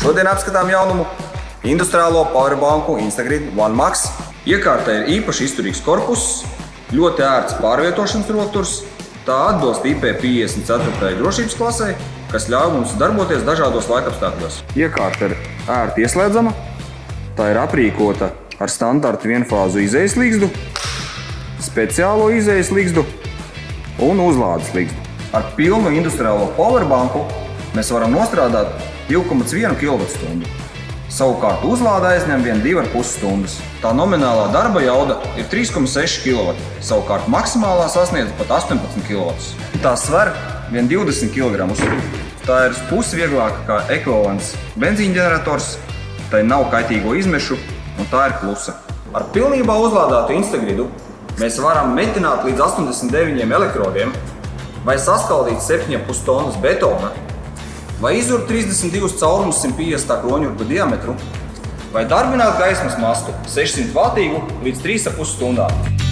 Šodien apskatām jaunumu industriālo powerbanku Instagrid One Max. Iekārtai ir īpaši izturīgs korpuss, ļoti ērts pārvietošanas rokturs. Tā atbilst IP54 drošības klasei, kas ļauj mums darboties dažādos laikapstākļos. Iekārta ir ērti ieslēdzama, tā ir aprīkota ar standarta vienfāzu izējas līgzdu, speciālo izējas līgzdu un uzlādes līgzdu. Ar pilnu industriālo powerbanku mēs varam nostrādāt 2,1 kWh. Savukārt uzlāde aizņem vien 2,5 stundas. Tā nominālā darba jauda ir 3,6 kW, savukārt maksimālā sasniedz pat 18 kW. Tā sver vien 20 kg. Tā ir pusi vieglāka kā ekvivalents benzīņģenerators, tai nav kaitīgo izmešu un tā ir plusa. Ar pilnībā uzlādātu Instagridu mēs varam metināt līdz 89 elektrodiem, vai saskaldīt 7,5 tonnas betona, vai izurt 32 caurumus 150 kroņurgu diametru, vai darbināt gaismas mastu 600 vatīgu līdz 3,5 stundām.